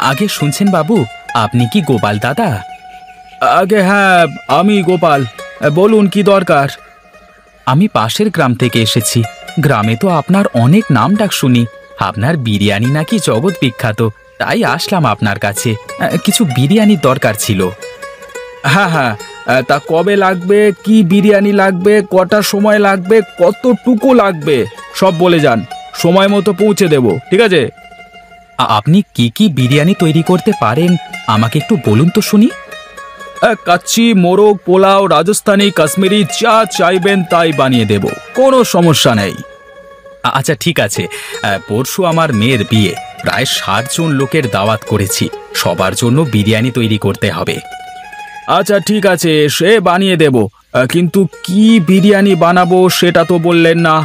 আগে শুনছেন বাবু, আপনি কি গোপাল দাদা? আগে হ্যাঁ, আমি গোপাল। বলুন কি দরকার। আমি পাশের গ্রাম থেকে এসেছি। গ্রামে তো আপনার অনেক নাম ডাক শুনি। আপনার বিরিয়ানি নাকি জগৎ বিখ্যাত, তাই আসলাম আপনার কাছে। কিছু বিরিয়ানির দরকার ছিল। হ্যাঁ হ্যাঁ, তা কবে লাগবে, কি বিরিয়ানি লাগবে, কটা সময় লাগবে, কতটুকু লাগবে সব বলে যান, সময় মতো পৌঁছে দেব। ঠিক আছে? আপনি কি কি বিরিয়ানি তৈরি করতে পারেন আমাকে একটু বলুন তো শুনি। কাচ্চি, মোরগ, পোলাও, রাজস্থানি, কাশ্মীরি, যা চাইবেন তাই বানিয়ে দেব, কোনো সমস্যা নেই। আচ্ছা ঠিক আছে। পরশু আমার মেয়ের বিয়ে, প্রায় ৬০ জন লোকের দাওয়াত করেছি, সবার জন্য বিরিয়ানি তৈরি করতে হবে। আচ্ছা ঠিক আছে, সে বানিয়ে দেব, কিন্তু কি বিরিয়ানি বানাবো সেটা তো বললেন না।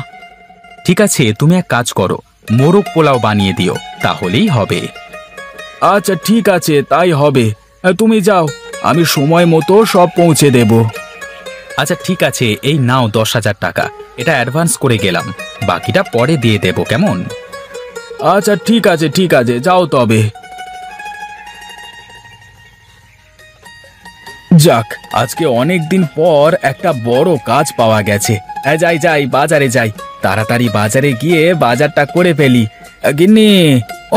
ঠিক আছে, তুমি এক কাজ করো, মোরগ পোলাও বানিয়ে দিও, তাহলেই হবে। আচ্ছা ঠিক আছে, তাই হবে। তুমি যাও, আমি সময় মতো সব পৌঁছে দেব। আচ্ছা ঠিক আছে, এই নাও ১০,০০০ টাকা, এটা অ্যাডভান্স করে গেলাম, বাকিটা পরে দিয়ে দেব, কেমন? আচ্ছা ঠিক আছে ঠিক আছে, যাও তবে। যাক, আজকে অনেক দিন পর একটা বড় কাজ পাওয়া গেছে। যাই যাই, বাজারে যাই, তাড়াতাড়ি বাজারে গিয়ে বাজারটা করে ফেলি। গিন্নি,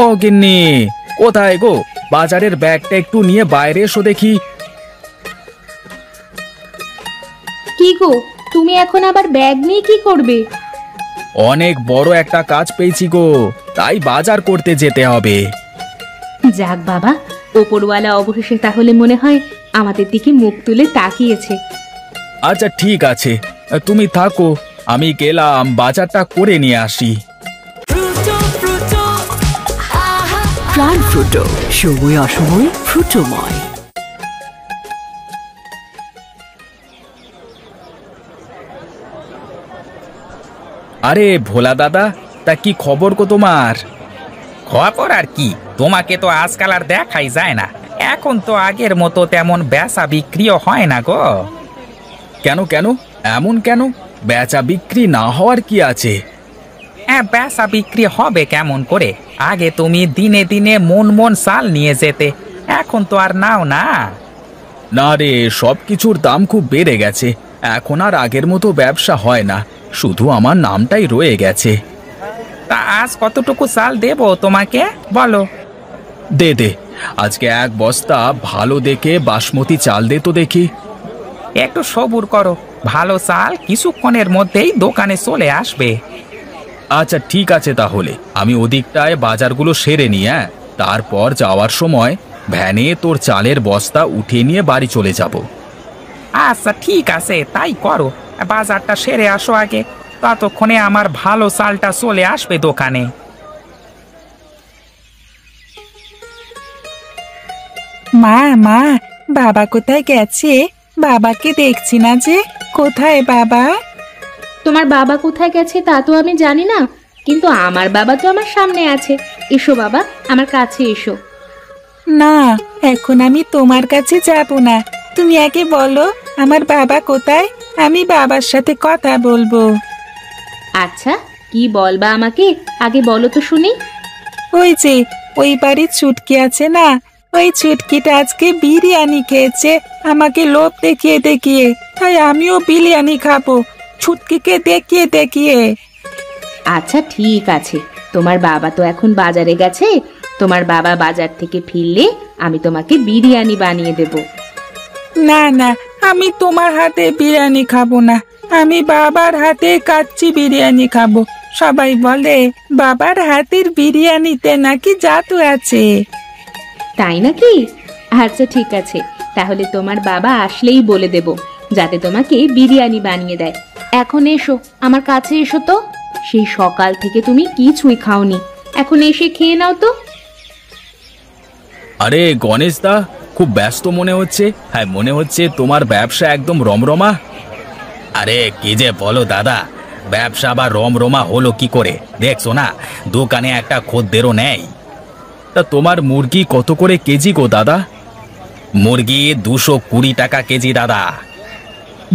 ও গিন্নি, কোথায় গো? বাজারের ব্যাগটা একটু নিয়ে বাইরে এসো দেখি। কি গো, তুমি এখন আবার ব্যাগ নিয়ে কি করবে? অনেক বড় একটা কাজ পেয়েছি গো, তাই বাজার করতে যেতে হবে। যাক বাবা, ওপরওয়ালা অবশেষে তাহলে মনে হয় আমাদের দিকে মুখ তুলে তাকিয়েছে। আচ্ছা ঠিক আছে, তুমি থাকো, আমি গেলাম বাজারটা করে নিয়ে আসি। প্রাণ ফ্রুটো, সময় অসময় ফ্রুটোময়। আরে ভোলা দাদা, তা কি খবর গো তোমার? খবর আর কি, তোমাকে তো আজকাল আর দেখাই যায় না। এখন তো আগের মতো তেমন বেচা বিক্রিও হয় না গো। কেন কেন, এমন কেন? বেচা বিক্রি না হওয়ার কি আছে? হ্যাঁ, বেচা বিক্রি হবে কেমন করে? আগে তুমি দিনে দিনে মন মন চাল নিয়ে যেতে, এখন তো আর নাও না। না রে, সব কিছুর দাম খুব বেড়ে গেছে, এখন আর আগের মতো ব্যবসা হয় না, শুধু আমার নামটাই রয়ে গেছে। তা আজ কতটুকু চাল দেবো তোমাকে বলো? দে দে, আজকে ১ বস্তা ভালো দেখে বাসমতি চাল দে তো দেখি। একটু সবুর করো, ভালো চাল কিছুক্ষণের মধ্যেই দোকানে চলে আসবে। আচ্ছা ঠিক আছে, তাহলে আমি ওদিকটায় বাজারগুলো সেরে নিই, তারপর যাওয়ার সময় ভ্যানে তোর চালের বস্তা উঠিয়ে নিয়ে বাড়ি চলে যাব। আচ্ছা ঠিক আছে, তাই করো। বাজারটা সেরে আসো আগে, ততক্ষণে আমার ভালো চালটা চলে আসবে দোকানে। মা মা, বাবা কোথায় গেছে? বাবাকে দেখছি না যে, কোথায় বাবা? তোমার বাবা কোথায় গেছে তা তো আমি জানি না, কিন্তু আমার বাবা তো আমার সামনে আছে। এসো বাবা, আমার কাছে এসো। না, এখন আমি তোমার কাছে যাব না, তুমি আগে বলো আমার বাবা কোথায়, আমি বাবার সাথে কথা বলবো। আচ্ছা, কি বলবা আমাকে, আগে বলো তো শুনি। ওই যে ওই বাড়ির ছুটকি আছে না, ওই ছুটকিটা আজকে বিরিয়ানি খেয়েছে আমাকে লোভ দেখিয়ে দেখিয়ে, তাই আমিও বিরিয়ানি খাবো ছুটকিকে দেখিয়ে দেখিয়ে। আচ্ছা ঠিক আছে, তোমার বাবা তো এখন বাজারে গেছে, তোমার বাবা বাজার থেকে ফিরলে আমি তোমাকে বিরিয়ানি বানিয়ে দেব। না না, আমি তোমার হাতে বিরিয়ানি খাবো না, আমি বাবার হাতে কাচ্চি বিরিয়ানি খাবো। সবাই বলে বাবার হাতের বিরিয়ানিতে নাকি জাদু আছে। তাই নাকি? আচ্ছা ঠিক আছে, তাহলে তোমার বাবা আসলেই বলে দেব যাতে তোমাকে বিরিয়ানি বানিয়ে দেয়। এখন এসো, আমার কাছে এসো তো। সেই সকাল থেকে তুমি কিছুই খাওনি, এখন এসে খেয়ে নাও তো। আরে গণেশ দা, খুব ব্যস্ত মনে হচ্ছে। হ্যাঁ, মনে হচ্ছে তোমার ব্যবসা একদম রমরমা। আরে কি যে বলো দাদা, ব্যবসা আবার রমরমা হলো কি করে? দেখছো না, দোকানে একটা খদ্দেরও নেই। তা তোমার মুরগি কত করে কেজি গো দাদা? মুরগি ২২০ টাকা কেজি দাদা।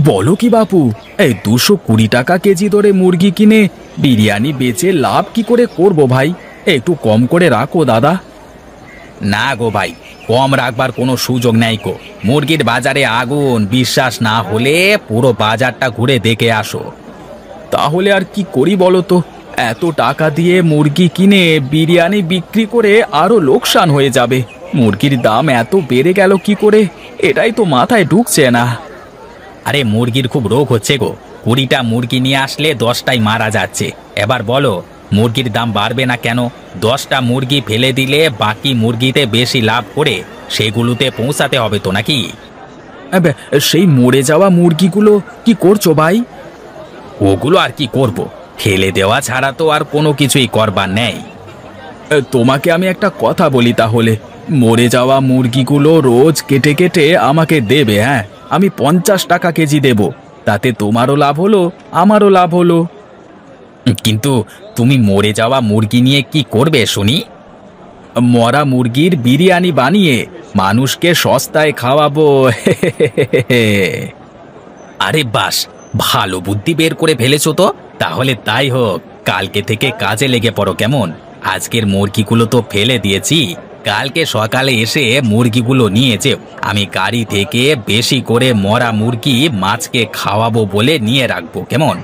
বলো কি বাপু, এই ২২০ টাকা কেজি দরে মুরগি কিনে বিরিয়ানি বেচে লাভ কি করে করব ভাই? একটু কম করে রাখো দাদা। না গো ভাই, কম রাখবার কোনো সুযোগ নেই গো। মুরগির বাজারে আগুন, বিশ্বাস না হলে পুরো বাজারটা ঘুরে দেখে আসো। তাহলে আর কি করি বলো তো? এত টাকা দিয়ে মুরগি কিনে বিরিয়ানি বিক্রি করে আরো লোকসান হয়ে যাবে। মুরগির দাম এত বেড়ে গেল কি করে, এটাই তো মাথায় ঢুকছে না। আরে মুরগির খুব রোগ হচ্ছে গো। 20টা মুরগি নিয়ে আসলে 10টাই মারা যাচ্ছে। এবার বলো মুরগির দাম বাড়বে না কেন? 10টা মুরগি ফেলে দিলে বাকি মুরগিতে বেশি লাভ করে সেগুলোতে পৌঁছাতে হবে তো নাকি? সেই মরে যাওয়া মুরগিগুলো কি করছো ভাই? ওগুলো আর কি করব, ফেলে দেওয়া ছাড়া তো আর কোনো কিছুই করবার নেই। তোমাকে আমি একটা কথা বলি তাহলে, মরে যাওয়া মুরগিগুলো রোজ কেটে কেটে আমাকে দেবে। হ্যাঁ, আমি 50 টাকা কেজি দেব, তাতে তোমারও লাভ হলো আমারও লাভ হলো। কিন্তু তুমি মরে যাওয়া মুরগি নিয়ে কি করবে শুনি? মরা মুরগির বিরিয়ানি বানিয়ে মানুষকে সস্তায় খাওয়াবো। আরে বাস, ভালো বুদ্ধি বের করে ফেলেছো তো। তাহলে তাই হোক, কালকে থেকে কাজে লেগে পড়ো কেমন? আজকের মুরগিগুলো তো ফেলে দিয়েছি, কালকে সকালে এসে মুরগিগুলো নিয়ে যেও। আমি গাড়ি থেকে বেশি করে মরা মুরগি মাছকে খাওয়াবো বলে নিয়ে রাখবো, কেমন?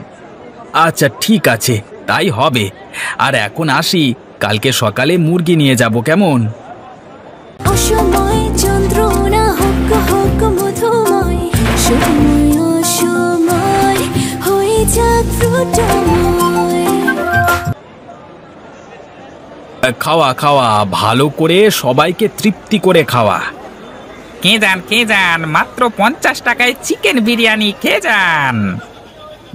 আচ্ছা ঠিক আছে, তাই হবে। আর এখন আসি, কালকে সকালে মুরগি নিয়ে যাব, কেমন? অসময় যন্ত্রণা হোক হোক মধুময়, সময় অসময় হয়ে যাক ফ্রুটময়। খাওয়া খাওয়া, ভালো করে সবাইকে তৃপ্তি করে খাওয়া। কে যান, মাত্র 50 টাকায় চিকেন বিরিয়ানি খেয়ে যান।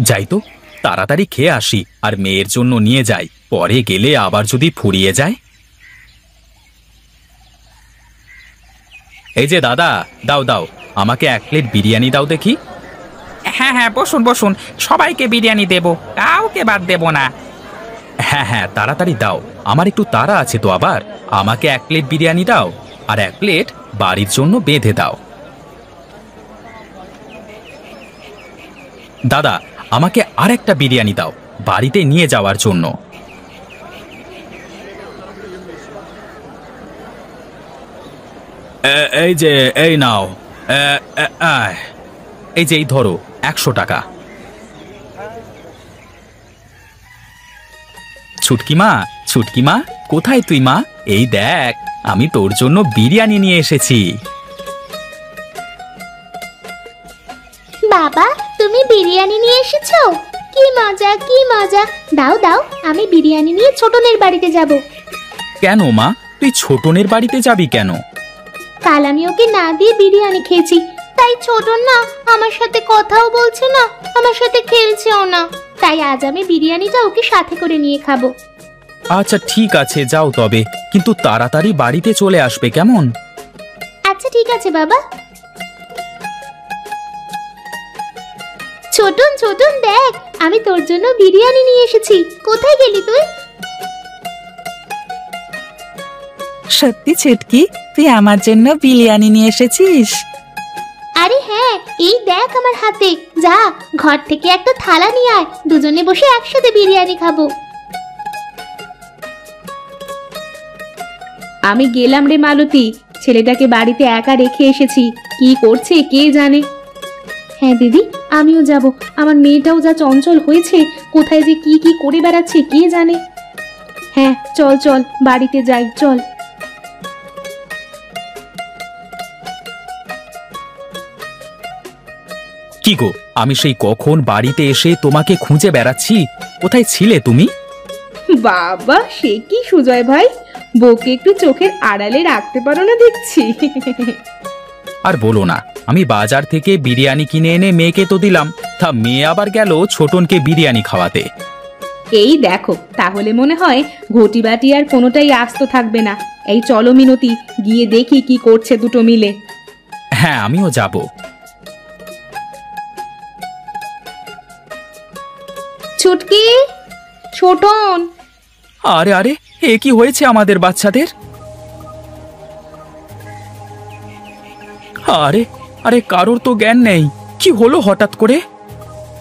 যাই তো, তাড়াতাড়ি খেয়ে আসি আর মেয়ের জন্য নিয়ে যাই, পরে গেলে আবার যদি ফুরিয়ে যায়। এই যে দাদা, দাও দাও, আমাকে 1 প্লেট বিরিয়ানি দাও দেখি। হ্যাঁ, বসুন বসুন, সবাইকে বিরিয়ানি দেব, কাউকে বাদ দেব না। হ্যাঁ, তাড়াতাড়ি দাও, আমার একটু তাড়া আছে তো। আবার আমাকে 1 প্লেট বিরিয়ানি দাও আর 1 প্লেট বাড়ির জন্য বেঁধে দাও। দাদা, আমাকে আরেকটা বিরিয়ানি দাও, বাড়িতে নিয়ে যাওয়ার জন্য। এই যে, এই নাও, এই যে, এই ধরো 100 টাকা। ছুটকি মা, কোথায় তুই মা? এই দেখ, আমি তোর জন্য বিরিয়ানি নিয়ে এসেছি। বাবা, তুমি বিরিয়ানি নিয়ে এসেছো? কি মজা কি মজা! দাও দাও, আমি বিরিয়ানি নিয়ে ছোটনের বাড়িতে যাব। কেন মা, তুই ছোটনের বাড়িতে যাবি কেন? কাল আমি ওকে না দিয়ে বিরিয়ানি খেয়েছি, তাই ছোটন না আমার সাথে কথাও বলছে না, আমার সাথে খেলছেও না। তাই আজ আমি বিরিয়ানিটা ওকে সাথে করে নিয়ে খাবো। আচ্ছা ঠিক আছে, যাও তবে, কিন্তু তাড়াতাড়ি বাড়িতে চলে আসবে, কেমন? আচ্ছা ঠিক আছে বাবা। ছোটন ছোটন দেখ, আমি তোর জন্য বিরিয়ানি নিয়ে এসেছি। কোথায় গেলি তুই? সত্যি ছুটকি, তুই আমার জন্য বিরিয়ানি নিয়ে এসেছিস? আরে হ্যাঁ, এই দেখ আমার হাতে। যা, ঘর থেকে একটা থালা নিয়ে আয়, দুজনে বসে একসাথে বিরিয়ানি খাবো। আমি গেলাম রে মালতী, ছেলেটাকে বাড়িতে একা রেখে এসেছি, কি করছে কে জানে। হ্যাঁ দিদি, আমিও যাব। আমার মেয়েটাও যা চঞ্চল হয়েছে, কোথায় যে কি কি করে বেড়াচ্ছে কে জানে। হ্যাঁ চল চল, বাড়িতে যাই, চল। কি গো, আমি সেই কখন বাড়িতে এসে তোমাকে খুঁজে বেড়াচ্ছি, কোথায় ছিলে তুমি? বাবা, সে কি সুজয় ভাই, বউকে একটু চোখের আড়ালে রাখতে পারো না দেখছি। আর বলো না, আমি বাজার থেকে বিরিয়ানি কিনে এনে মেয়েকে তো দিলাম, তা মেয়ে আবার গেল ছোটনকে বিরিয়ানি খাওয়াতে। এই দেখো, তাহলে মনে হয় ঘটি বাটি আর কোনোটাই আস্ত থাকবে না। এই চলো মিনতি, গিয়ে দেখি কি করছে দুটো মিলে। হ্যাঁ, আমিও যাব। ছুটকি, ছোটন। আরে আরে, এ কি হয়েছে আমাদের বাচ্চাদের? আরে আরে, কারোর তো জ্ঞান নেই, কি হলো হঠাৎ করে?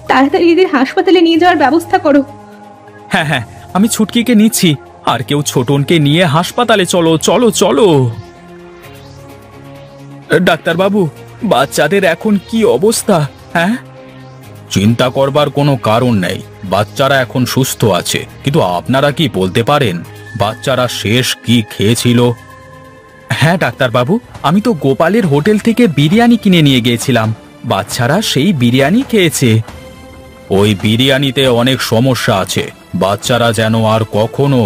তাড়াতাড়ি এদের হাসপাতালে নিয়ে যাওয়ার ব্যবস্থা করো। হ্যাঁ, আমি ছুটকিকে নিচ্ছি, আর কেউ ছোটনকে নিয়ে হাসপাতালে চলো চলো চলো। ডাক্তারবাবু, বাচ্চাদের এখন কি অবস্থা? হ্যাঁ, চিন্তা করবার কোনো কারণ নেই। বাচ্চারা এখন সুস্থ আছে, কিন্তু আপনারা কি বলতে পারেন বাচ্চারা শেষ কি খেয়েছিল? হ্যাঁ ডাক্তারবাবু, আমি তো গোপালের হোটেল থেকে বিরিয়ানি কিনে নিয়ে গিয়েছিলাম। বাচ্চারা সেই বিরিয়ানি খেয়েছে। ওই বিরিয়ানিতে অনেক সমস্যা আছে। বাচ্চারা যেন আর কখনো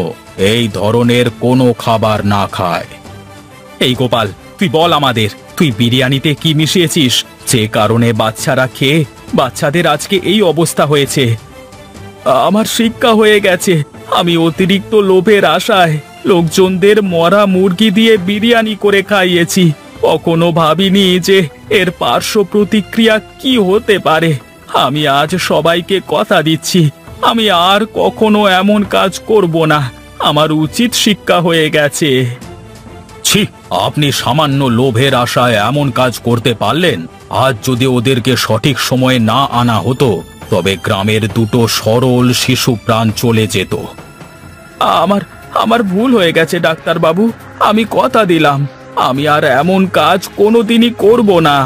এই ধরনের কোনো খাবার না খায়। এই গোপাল, তুই বল আমাদের, তুই বিরিয়ানিতে কি মিশিয়েছিস যে কারণে বাচ্চারা খেয়ে বাচ্চাদের আজকে এই অবস্থা হয়েছে? আমার শিক্ষা হয়ে গেছে। আমি অতিরিক্ত লোভের আশায় লোকজনদের মরা মুরগি দিয়ে বিরিয়ানি করে খাইয়েছি। কখনো ভাবিনি যে এর পার্শ্ব প্রতিক্রিয়া কি হতে পারে। আমি আজ সবাইকে কথা দিচ্ছি, আমি আর কখনো এমন কাজ করব না। আমার উচিত শিক্ষা হয়ে গেছে। ছি, আপনি সামান্য লোভের আশায় এমন কাজ করতে পারলেন? আজ যদি ওদেরকে সঠিক সময়ে না আনা হতো তবে গ্রামের দুটো সরল শিশু প্রাণ চলে যেত। আমার ভুল হয়ে গেছে ডাক্তারবাবু। আমি কথা দিলাম আমি আর এমন কাজ কোনোদিনই করব না।